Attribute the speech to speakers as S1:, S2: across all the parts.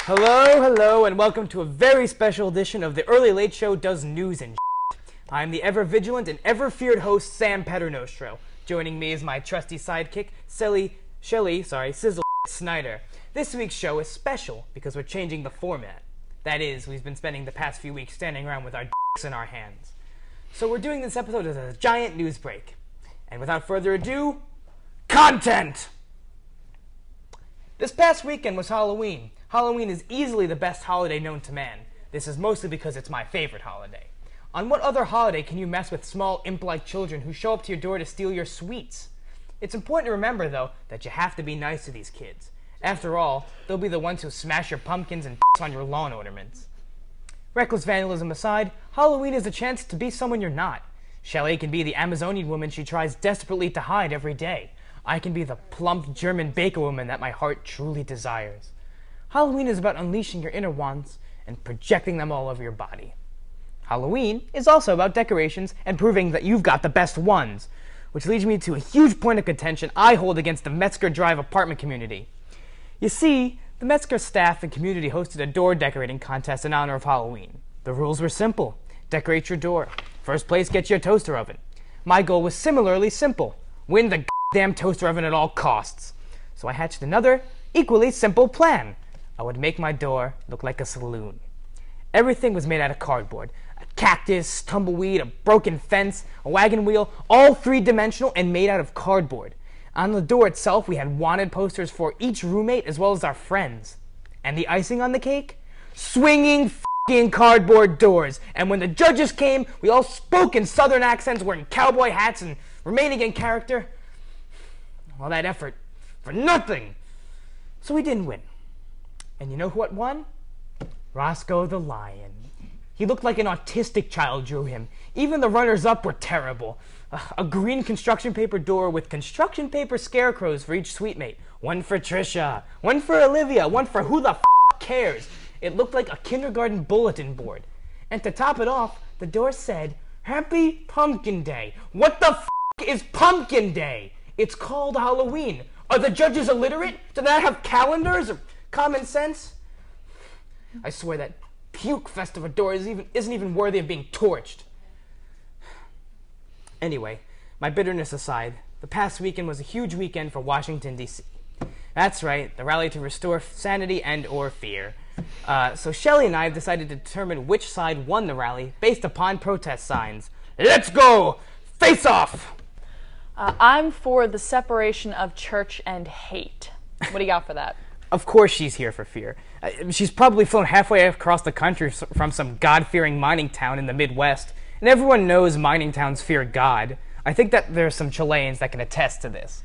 S1: Hello, and welcome to a very special edition of the Early Late Show Does News and Shit. I'm the ever-vigilant and ever-feared host, Sam Paternostro. Joining me is my trusty sidekick, Sizzle Snyder. This week's show is special because we're changing the format. That is, we've been spending the past few weeks standing around with our dicks in our hands. So we're doing this episode as a giant news break. And without further ado, content! This past weekend was Halloween. Halloween is easily the best holiday known to man. This is mostly because it's my favorite holiday. On what other holiday can you mess with small imp-like children who show up to your door to steal your sweets? It's important to remember, though, that you have to be nice to these kids. After all, they'll be the ones who smash your pumpkins and piss on your lawn ornaments. Reckless vandalism aside, Halloween is a chance to be someone you're not. Shelley can be the Amazonian woman she tries desperately to hide every day. I can be the plump German baker woman that my heart truly desires. Halloween is about unleashing your inner wants and projecting them all over your body. Halloween is also about decorations and proving that you've got the best ones, which leads me to a huge point of contention I hold against the Metzger Drive apartment community. You see, the Metzger staff and community hosted a door decorating contest in honor of Halloween. The rules were simple. Decorate your door. First place gets your toaster oven. My goal was similarly simple. Win the goddamn toaster oven at all costs. So I hatched another, equally simple plan. I would make my door look like a saloon. Everything was made out of cardboard. A cactus, tumbleweed, a broken fence, a wagon wheel, all three-dimensional and made out of cardboard. On the door itself, we had wanted posters for each roommate as well as our friends. And the icing on the cake? Swinging f***ing cardboard doors. And when the judges came, we all spoke in southern accents, wearing cowboy hats and remaining in character. All that effort for nothing. So we didn't win. And you know what won? Roscoe the Lion. He looked like an autistic child drew him. Even the runners-up were terrible. A green construction paper door with construction paper scarecrows for each suite-mate. One for Trisha, one for Olivia, one for who the f*** cares. It looked like a kindergarten bulletin board. And to top it off, the door said, Happy Pumpkin Day. What the f*** is Pumpkin Day? It's called Halloween. Are the judges illiterate? Do they not have calendars or common sense? I swear that puke fest of a door isn't even worthy of being torched. Anyway, my bitterness aside, the past weekend was a huge weekend for Washington, D.C. That's right, the rally to restore sanity and or fear. So Shelley and I have decided to determine which side won the rally based upon protest signs. Let's go! Face off!
S2: I'm for the separation of church and hate. What do you got for that?
S1: Of course she's here for fear. She's probably flown halfway across the country from some God-fearing mining town in the Midwest, and everyone knows mining towns fear God. I think that there's some Chileans that can attest to this.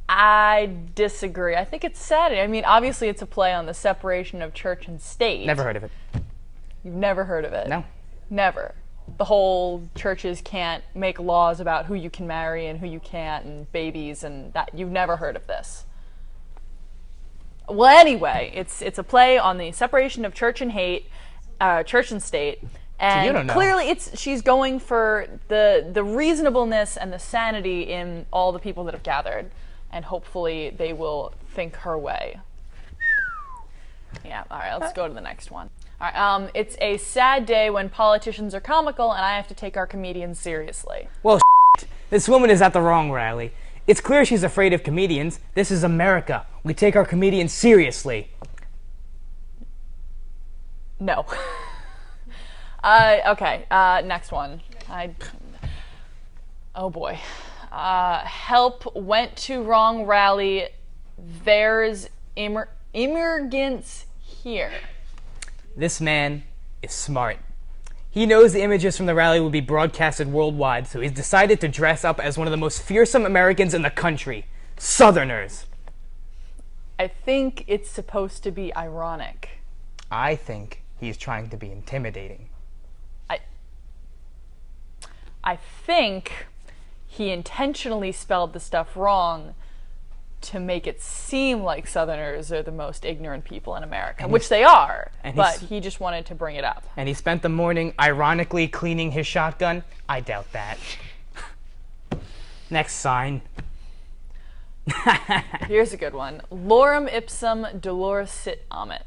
S2: I disagree. I think it's sad. I mean, obviously it's a play on the separation of church and state.
S1: Never heard of it.
S2: You've never heard of it?
S1: No.
S2: Never. The whole churches can't make laws about who you can marry and who you can't, and babies and that. You've never heard of this. Well, anyway, it's a play on the separation of church and church and state, and
S1: so you don't know.
S2: Clearly she's going for the reasonableness and the sanity in all the people that have gathered, and hopefully they will think her way. Yeah, all right, let's go to the next one. All right, it's a sad day when politicians are comical, and I have to take our comedians seriously.
S1: Well, this woman is at the wrong rally. It's clear she's afraid of comedians. This is America. We take our comedians seriously.
S2: No. Okay, next one. Oh boy. Help went to wrong rally. There's immigrants here.
S1: This man is smart. He knows the images from the rally will be broadcasted worldwide, so he's decided to dress up as one of the most fearsome Americans in the country. Southerners.
S2: I think it's supposed to be ironic.
S1: I think he's trying to be intimidating.
S2: I think he intentionally spelled the stuff wrong to make it seem like Southerners are the most ignorant people in America, which they are, but he just wanted to bring it up.
S1: And he spent the morning ironically cleaning his shotgun? I doubt that. Next sign.
S2: Here's a good one. Lorem ipsum dolorem sit amet.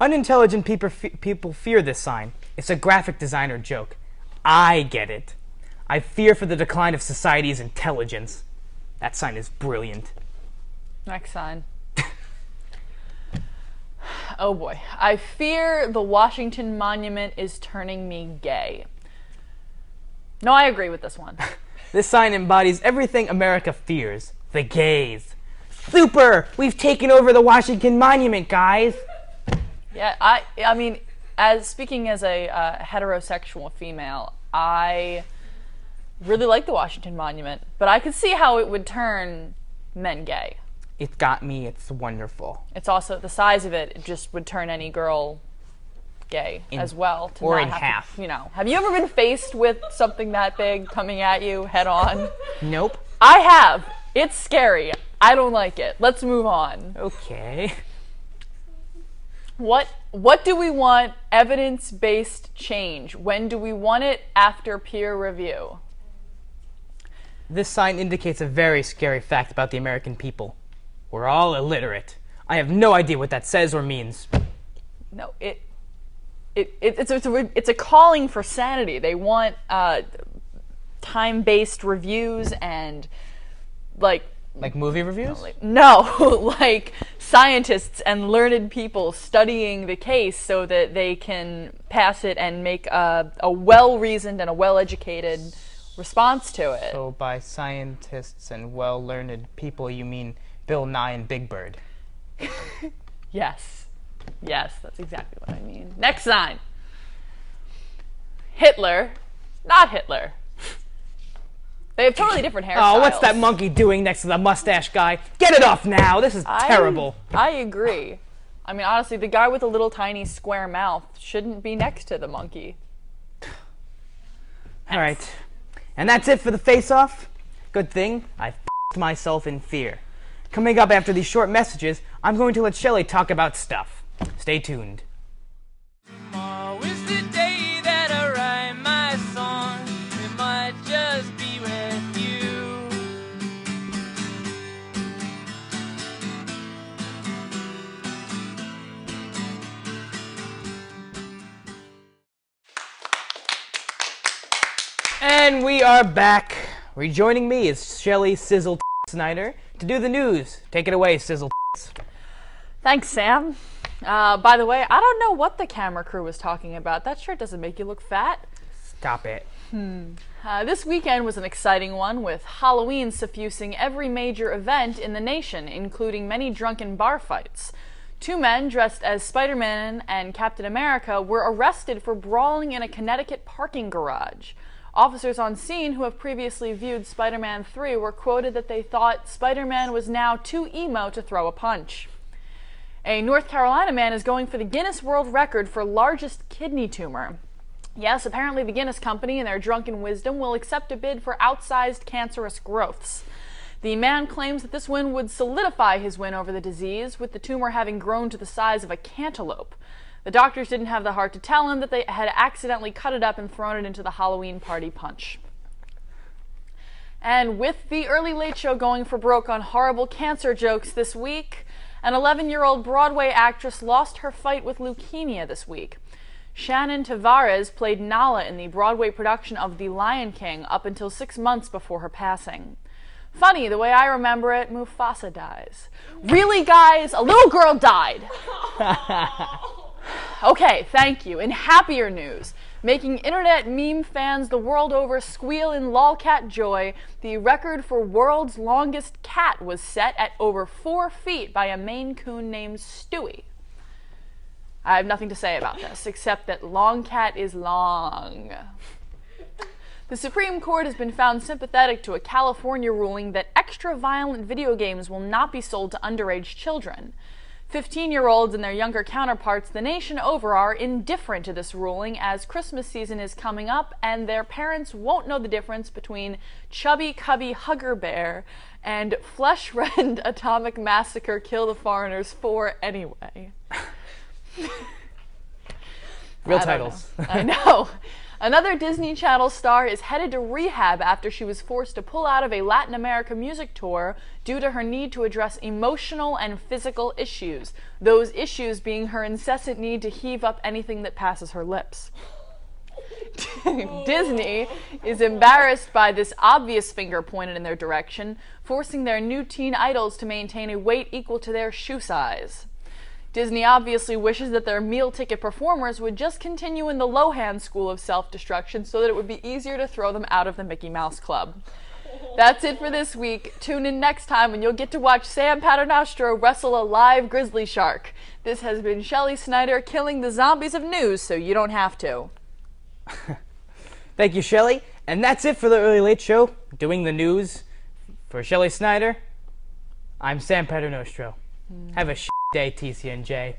S1: Unintelligent people fear this sign. It's a graphic designer joke. I get it. I fear for the decline of society's intelligence. That sign is brilliant.
S2: Next sign. Oh boy. I fear the Washington Monument is turning me gay. No, I agree with this one.
S1: This sign embodies everything America fears. The gays. Super! We've taken over the Washington Monument, guys!
S2: Yeah, I mean, speaking as a heterosexual female, I really like the Washington Monument, but I could see how it would turn men gay.
S1: It got me. It's wonderful.
S2: It's also, the size of it just would turn any girl gay as well.
S1: Or in half.
S2: Have you ever been faced with something that big coming at you head on?
S1: Nope.
S2: I have. It's scary. I don't like it. Let's move on.
S1: Okay.
S2: What do we want evidence-based change? When do we want it? After peer review.
S1: This sign indicates a very scary fact about the American people. We're all illiterate. I have no idea what that says or means.
S2: No, it's a calling for sanity. They want time-based reviews and like
S1: movie reviews?
S2: Like scientists and learned people studying the case so that they can pass it and make a well-reasoned and a well-educated response to it.
S1: So by scientists and well-learned people, you mean Bill Nye and Big Bird?
S2: Yes, that's exactly what I mean. Next sign. Hitler, not Hitler. They have totally different hairstyles.
S1: Oh, what's that monkey doing next to the mustache guy? Get it off now! This is terrible.
S2: I agree. I mean, honestly, the guy with the little tiny square mouth shouldn't be next to the monkey.
S1: All right. And that's it for the face-off. Good thing I f***ed myself in fear. Coming up after these short messages, I'm going to let Shelley talk about stuff. Stay tuned.
S3: Tomorrow is the day that I write my song. It might just be with you.
S1: And we are back. Rejoining me is Shelley Sizzle Snyder to do the news. Take it away, Sizzle.
S2: Thanks, Sam. By the way, I don't know what the camera crew was talking about. That shirt doesn't make you look fat.
S1: Stop it.
S2: This weekend was an exciting one, with Halloween suffusing every major event in the nation, including many drunken bar fights. 2 men dressed as Spider-Man and Captain America were arrested for brawling in a Connecticut parking garage. Officers on scene who have previously viewed Spider-Man 3 were quoted that they thought Spider-Man was now too emo to throw a punch. A North Carolina man is going for the Guinness World Record for largest kidney tumor. Yes, apparently the Guinness Company, in their drunken wisdom, will accept a bid for outsized cancerous growths. The man claims that this win would solidify his win over the disease, with the tumor having grown to the size of a cantaloupe. The doctors didn't have the heart to tell him that they had accidentally cut it up and thrown it into the Halloween party punch. And with the Early Late Show going for broke on horrible cancer jokes this week, an 11-year-old Broadway actress lost her fight with leukemia this week. Shannon Tavares played Nala in the Broadway production of The Lion King up until 6 months before her passing. Funny, the way I remember it, Mufasa dies. Really, guys? A little girl died. Okay, thank you. In happier news, making internet meme fans the world over squeal in lolcat joy, the record for world's longest cat was set at over 4 feet by a Maine Coon named Stewie. I have nothing to say about this, except that long cat is long. The Supreme Court has been found sympathetic to a California ruling that extra-violent video games will not be sold to underage children. 15-year-olds and their younger counterparts the nation over are indifferent to this ruling, as Christmas season is coming up and their parents won't know the difference between Chubby Cubby Hugger Bear and Flesh Rend Atomic Massacre Kill the Foreigners 4 anyway.
S1: Real titles.
S2: I know. Another Disney Channel star is headed to rehab after she was forced to pull out of a Latin America music tour due to her need to address emotional and physical issues. Those issues being her incessant need to heave up anything that passes her lips. Disney is embarrassed by this obvious finger pointed in their direction, forcing their new teen idols to maintain a weight equal to their shoe size. Disney obviously wishes that their meal ticket performers would just continue in the Lohan school of self-destruction so that it would be easier to throw them out of the Mickey Mouse Club. That's it for this week. Tune in next time when you'll get to watch Sam Paternostro wrestle a live grizzly shark. This has been Shelley Snyder killing the zombies of news so you don't have to.
S1: Thank you, Shelley. And that's it for the Early Late Show, doing the news. For Shelley Snyder, I'm Sam Paternostro. Have a day, TCNJ.